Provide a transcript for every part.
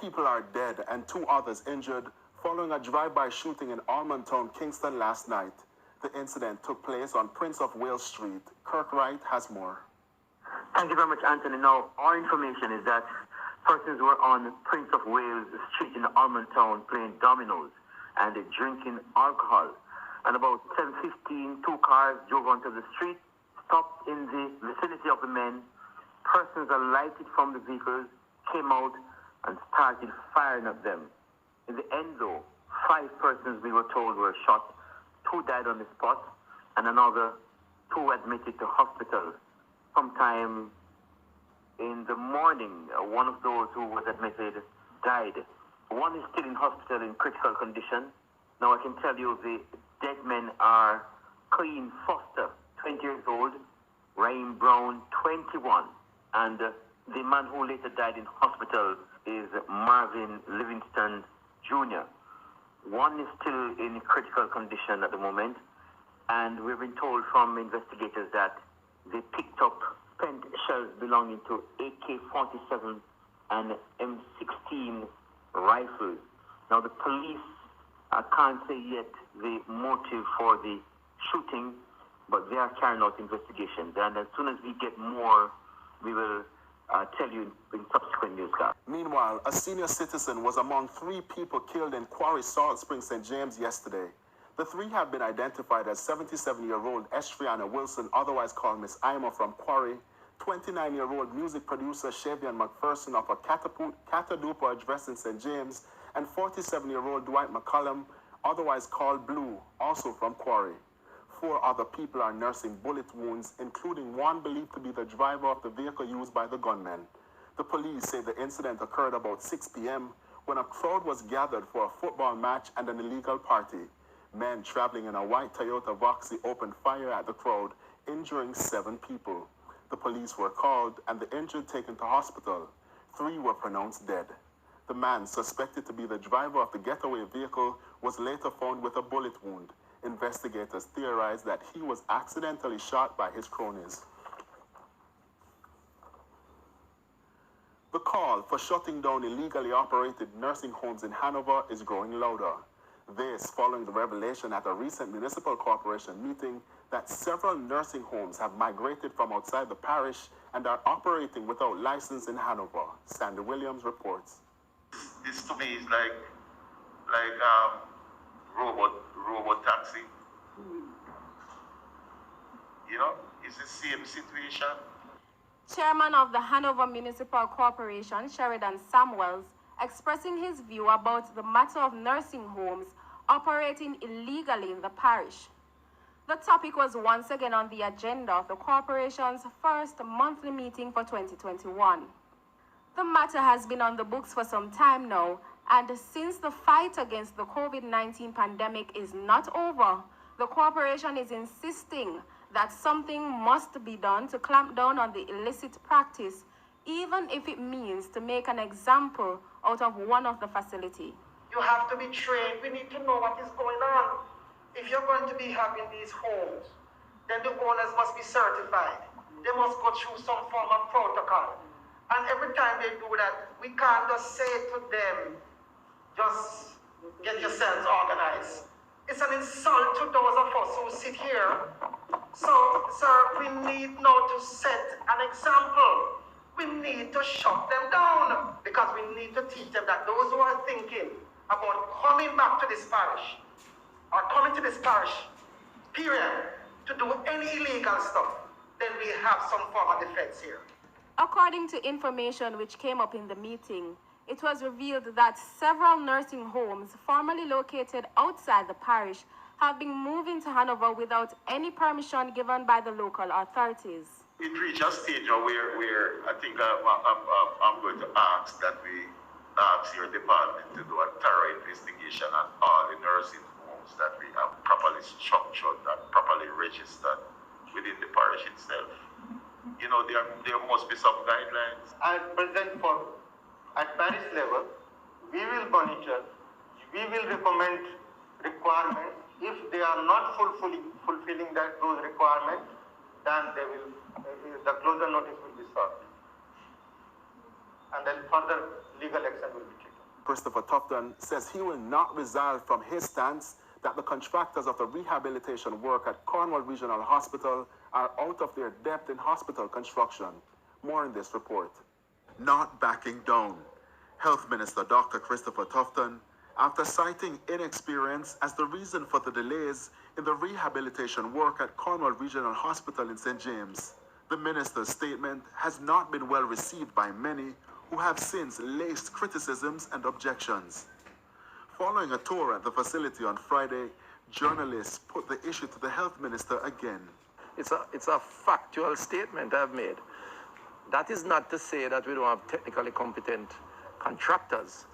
people are dead and 2 others injured following a drive-by shooting in Allman, Kingston last night. The incident took place on Prince of Wales Street. Kirk Wright has more. Thank you very much, Anthony. Now, our information is that persons were on Prince of Wales Street in Allman Town playing dominoes and drinking alcohol. And about 7:15, 2 cars drove onto the street, stopped in the vicinity of the men. Persons alighted from the vehicles, came out, and started firing at them. In the end, though, 5 persons, we were told, were shot. 2 died on the spot, and another 2 admitted to hospital. Sometime in the morning, one of those who was admitted died. 1 is still in hospital in critical condition. Now I can tell you the dead men are Colleen Foster, 20 years old, Raheem Brown, 21, and the man who later died in hospital is Marvin Livingston Jr. 1 is still in critical condition at the moment, and we've been told from investigators that they picked up spent shells belonging to AK-47 and M16 rifles. Now the police can't say yet the motive for the shooting, but they are carrying out investigations. And as soon as we get more, we will tell you in subsequent newscasts. Meanwhile, a senior citizen was among 3 people killed in Quarry Salt Springs, St. James yesterday. The 3 have been identified as 77-year-old Estriana Wilson, otherwise called Miss Ima from Quarry, 29-year-old music producer Shavian McPherson of a Catadupa address in St. James, and 47-year-old Dwight McCollum, otherwise called Blue, also from Quarry. 4 other people are nursing bullet wounds, including 1 believed to be the driver of the vehicle used by the gunmen. The police say the incident occurred about 6 p.m. when a crowd was gathered for a football match and an illegal party. Men traveling in a white Toyota Voxy opened fire at the crowd, injuring 7 people. The police were called and the injured taken to hospital. 3 were pronounced dead. The man, suspected to be the driver of the getaway vehicle, was later found with a bullet wound. Investigators theorized that he was accidentally shot by his cronies. The call for shutting down illegally operated nursing homes in Hanover is growing louder. This following the revelation at a recent municipal corporation meeting that several nursing homes have migrated from outside the parish and are operating without license in Hanover. Sandy Williams reports. This to me is like robot taxi. You know, it's the same situation. Chairman of the Hanover Municipal Corporation, Sheridan Samuels, expressing his view about the matter of nursing homes operating illegally in the parish. The topic was once again on the agenda of the corporation's first monthly meeting for 2021. The matter has been on the books for some time now, and since the fight against the COVID-19 pandemic is not over, the corporation is insisting that something must be done to clamp down on the illicit practice, even if it means to make an example out of one of the facility. You have to be trained. We need to know what is going on. If you're going to be having these homes, then the owners must be certified. They must go through some form of protocol. And every time they do that, we can't just say to them, just get yourselves organized. It's an insult to those of us who sit here. So, sir, we need now to set an example. We need to shut them down because we need to teach them that those who are thinking about coming back to this parish or coming to this parish, period, to do any illegal stuff, then we have some form of defense here. According to information which came up in the meeting, it was revealed that several nursing homes formerly located outside the parish have been moved into Hanover without any permission given by the local authorities. It reached a stage where I think I'm going to ask that we ask your department to do a thorough investigation on all the nursing homes that we have properly structured and properly registered within the parish itself. You know, there must be some guidelines. At present, at parish level, we will monitor, we will recommend requirements. If they are not fulfilling those requirements, then the closure notice will be served. And then further legal action will be taken. Christopher Tufton says he will not resign from his stance that the contractors of the rehabilitation work at Cornwall Regional Hospital are out of their depth in hospital construction. More in this report. Not backing down. Health Minister Dr. Christopher Tufton, after citing inexperience as the reason for the delays in the rehabilitation work at Cornwall Regional Hospital in St. James. The minister's statement has not been well received by many who have since laced criticisms and objections. Following a tour at the facility on Friday, journalists put the issue to the health minister again. It's a factual statement I've made. That is not to say that we don't have technically competent contractors.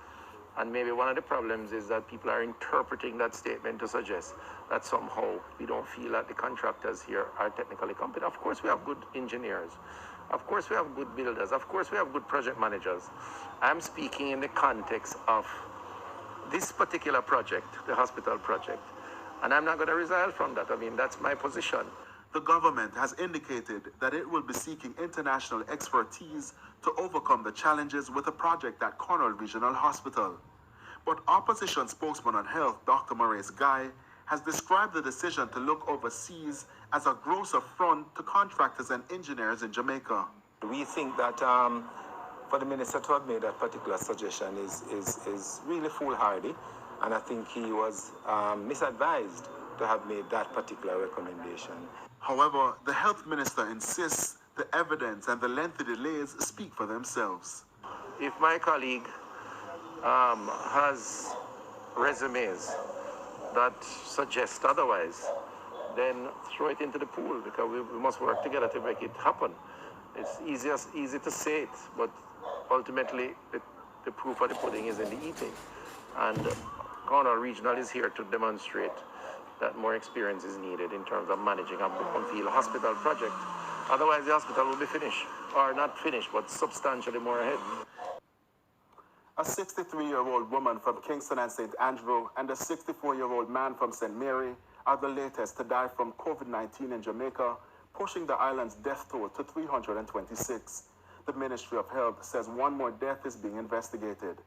And maybe one of the problems is that people are interpreting that statement to suggest that somehow we don't feel that the contractors here are technically competent. Of course, we have good engineers. Of course, we have good builders. Of course, we have good project managers. I'm speaking in the context of this particular project, the hospital project. And I'm not going to resign from that. I mean, that's my position. The government has indicated that it will be seeking international expertise to overcome the challenges with the project at Cornwall Regional Hospital. But opposition spokesman on health, Dr. Maurice Guy, has described the decision to look overseas as a gross affront to contractors and engineers in Jamaica. We think that for the minister to have made that particular suggestion is really foolhardy, and I think he was misadvised to have made that particular recommendation. However, the health minister insists the evidence and the lengthy delays speak for themselves. If my colleague has resumes that suggest otherwise, then throw it into the pool, because we must work together to make it happen. It's easy to say it, but ultimately the proof of the pudding is in the eating. And Cornwall Regional is here to demonstrate that more experience is needed in terms of managing a brownfield hospital project. Otherwise, the hospital will be finished, or not finished, but substantially more ahead. A 63-year-old woman from Kingston and St. Andrew and a 64-year-old man from St. Mary are the latest to die from COVID-19 in Jamaica, pushing the island's death toll to 326. The Ministry of Health says one more death is being investigated.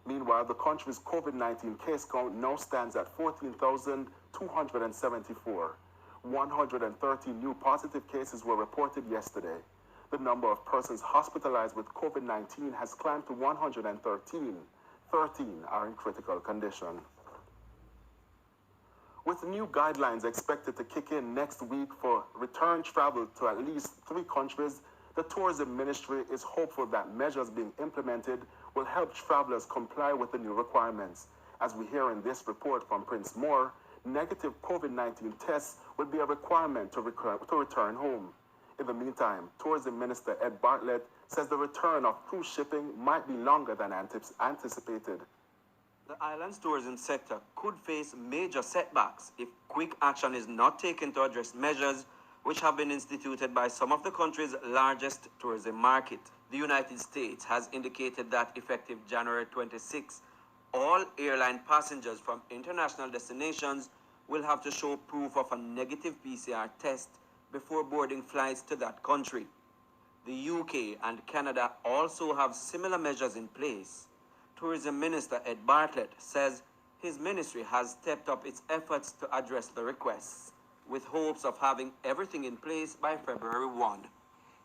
Meanwhile, the country's COVID-19 case count now stands at 14,274. 130 new positive cases were reported yesterday. The number of persons hospitalized with COVID-19 has climbed to 113. 13 are in critical condition. With new guidelines expected to kick in next week for return travel to at least 3 countries, the Tourism Ministry is hopeful that measures being implemented will help travelers comply with the new requirements. As we hear in this report from Prince Moore, negative COVID-19 tests will be a requirement to return home. In the meantime, Tourism Minister Ed Bartlett says the return of cruise shipping might be longer than anticipated. The island's tourism sector could face major setbacks if quick action is not taken to address measures which have been instituted by some of the country's largest tourism market. The United States has indicated that effective January 26, all airline passengers from international destinations will have to show proof of a negative PCR test before boarding flights to that country. The UK and Canada also have similar measures in place. Tourism Minister Ed Bartlett says his ministry has stepped up its efforts to address the requests, with hopes of having everything in place by February 1.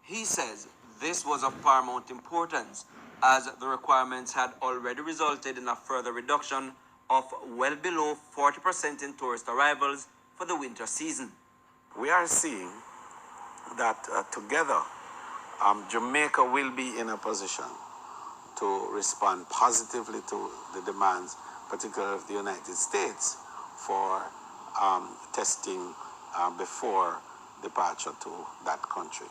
He says this was of paramount importance, as the requirements had already resulted in a further reduction of well below 40% in tourist arrivals for the winter season. We are seeing that together, Jamaica will be in a position to respond positively to the demands, particularly of the United States, for testing before departure to that country.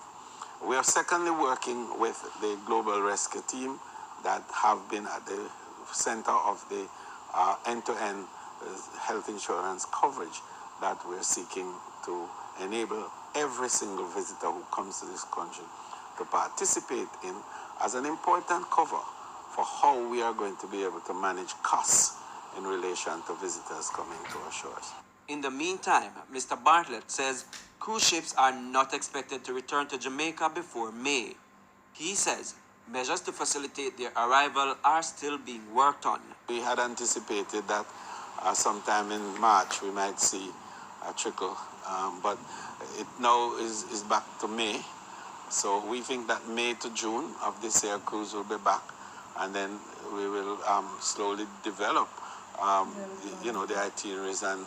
We are secondly working with the Global Rescue Team that have been at the center of the end-to-end health insurance coverage that we're seeking to enable every single visitor who comes to this country to participate in as an important cover for how we are going to be able to manage costs in relation to visitors coming to our shores. In the meantime, Mr. Bartlett says cruise ships are not expected to return to Jamaica before May. He says Measures to facilitate their arrival are still being worked on. We had anticipated that sometime in March we might see a trickle, but it now is back to May. So we think that May to June of this year, crews will be back, and then we will slowly develop, the itineraries and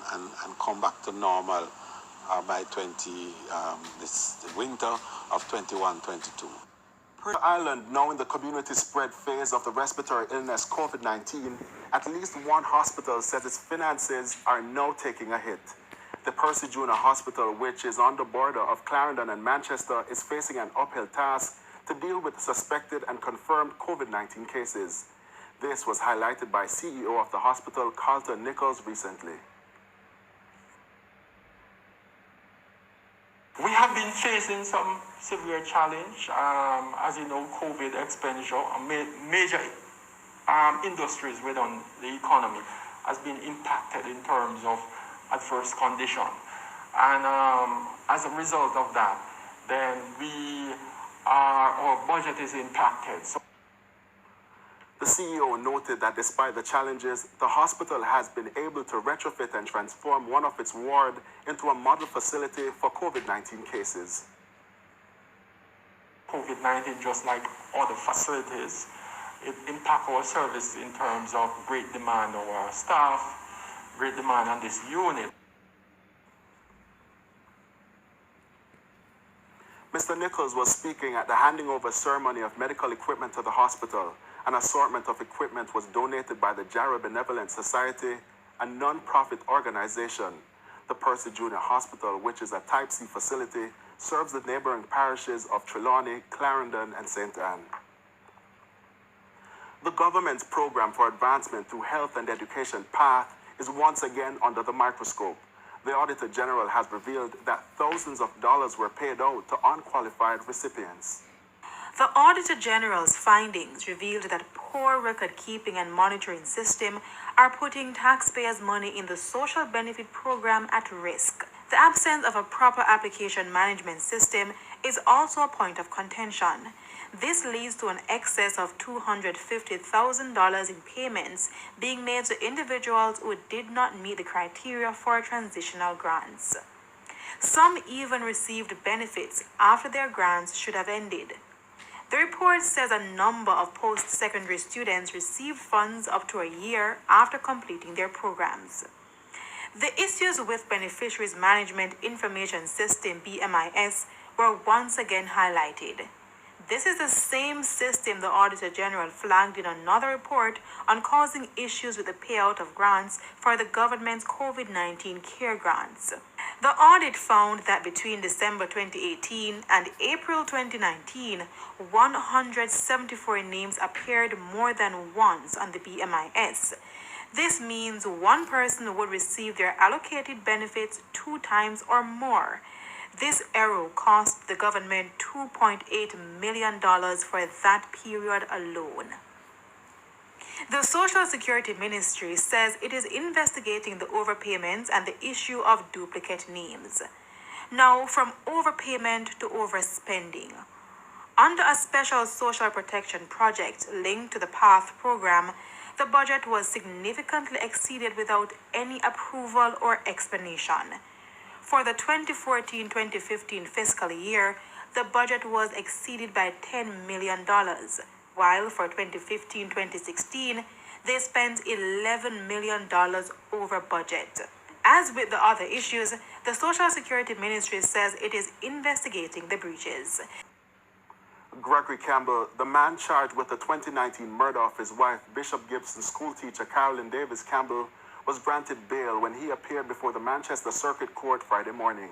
come back to normal by this winter of 21-22. Per Island, now in the community spread phase of the respiratory illness COVID-19, at least one hospital says its finances are now taking a hit. The Percy Junior Hospital, which is on the border of Clarendon and Manchester, is facing an uphill task to deal with suspected and confirmed COVID-19 cases. This was highlighted by CEO of the hospital, Carlton Nichols, recently. We have been facing some severe challenge. As you know, COVID expenditure, major industries within the economy has been impacted in terms of adverse condition. And as a result of that, then our budget is impacted. So the CEO noted that despite the challenges, the hospital has been able to retrofit and transform one of its wards into a model facility for COVID-19 cases. COVID-19, just like other facilities, it impacts our service in terms of great demand on our staff, great demand on this unit. Mr. Nichols was speaking at the handing over ceremony of medical equipment to the hospital. An assortment of equipment was donated by the Jarrah Benevolent Society, a non-profit organization. The Percy Junior Hospital, which is a Type C facility, serves the neighboring parishes of Trelawney, Clarendon, and St. Anne. The government's program for advancement through health and education path is once again under the microscope. The Auditor General has revealed that thousands of dollars were paid out to unqualified recipients. The Auditor General's findings revealed that poor record-keeping and monitoring system are putting taxpayers' money in the social benefit program at risk. The absence of a proper application management system is also a point of contention. This leads to an excess of $250,000 in payments being made to individuals who did not meet the criteria for transitional grants. Some even received benefits after their grants should have ended. The report says a number of post-secondary students received funds up to a year after completing their programs. The issues with Beneficiaries Management Information System (BMIS) were once again highlighted. This is the same system the Auditor General flagged in another report on causing issues with the payout of grants for the government's COVID-19 care grants. The audit found that between December 2018 and April 2019, 174 names appeared more than once on the BMIS. This means one person would receive their allocated benefits 2 times or more. This error cost the government $2.8 million for that period alone. The Social Security Ministry says it is investigating the overpayments and the issue of duplicate names. Now, from overpayment to overspending. Under a special social protection project linked to the PATH program, the budget was significantly exceeded without any approval or explanation. For the 2014-2015 fiscal year, the budget was exceeded by $10 million, while for 2015-2016, they spent $11 million over budget. As with the other issues, the Social Security Ministry says it is investigating the breaches. Gregory Campbell, the man charged with the 2019 murder of his wife, Bishop Gibson schoolteacher Carolyn Davis Campbell, was granted bail when he appeared before the Manchester Circuit Court Friday morning.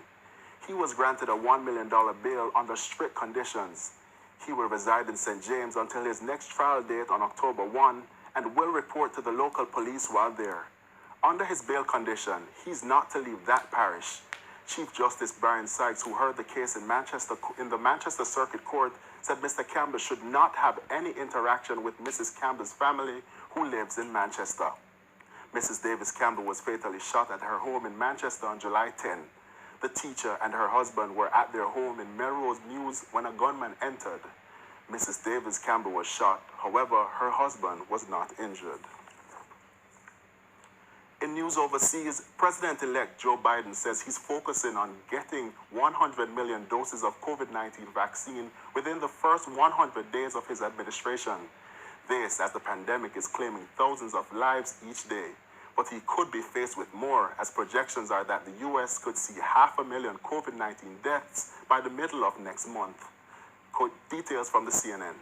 He was granted a $1 million bail under strict conditions. He will reside in St. James until his next trial date on October 1 and will report to the local police while there. Under his bail condition, he's not to leave that parish. Chief Justice Brian Sykes, who heard the case in the Manchester Circuit Court, said Mr. Campbell should not have any interaction with Mrs. Campbell's family, who lives in Manchester. Mrs. Davis Campbell was fatally shot at her home in Manchester on July 10. The teacher and her husband were at their home in Melrose Mews when a gunman entered. Mrs. Davis Campbell was shot. However, her husband was not injured. In news overseas, President-elect Joe Biden says he's focusing on getting 100 million doses of COVID-19 vaccine within the first 100 days of his administration. This as the pandemic is claiming thousands of lives each day. But he could be faced with more, as projections are that the U.S. could see 500,000 COVID-19 deaths by the middle of next month. Details from the CNN.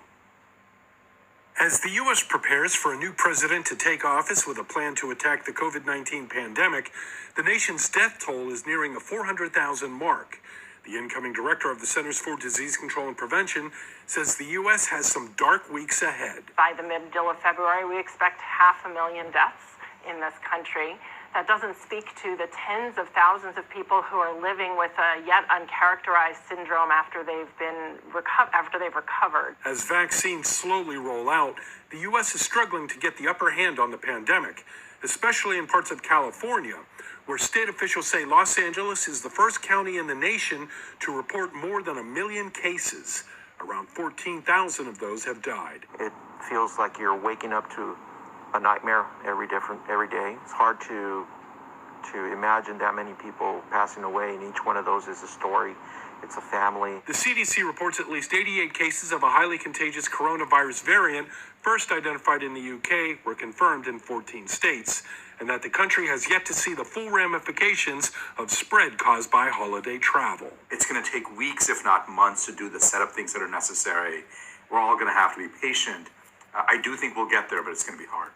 As the U.S. prepares for a new president to take office with a plan to attack the COVID-19 pandemic, the nation's death toll is nearing the 400,000 mark. The incoming director of the Centers for Disease Control and Prevention says the U.S. has some dark weeks ahead. By the middle of February, we expect 500,000 deaths in this country. That doesn't speak to the tens of thousands of people who are living with a yet uncharacterized syndrome after they've recovered. As vaccines slowly roll out, the U.S. is struggling to get the upper hand on the pandemic, especially in parts of California, where state officials say Los Angeles is the first county in the nation to report more than 1 million cases. Around 14,000 of those have died. It feels like you're waking up to a nightmare every day. It's hard to imagine that many people passing away, and each one of those is a story. It's a family. The CDC reports at least 88 cases of a highly contagious coronavirus variant, first identified in the UK, were confirmed in 14 states, and that the country has yet to see the full ramifications of spread caused by holiday travel. It's going to take weeks, if not months, to do the setup things that are necessary. We're all going to have to be patient. I do think we'll get there, but it's going to be hard.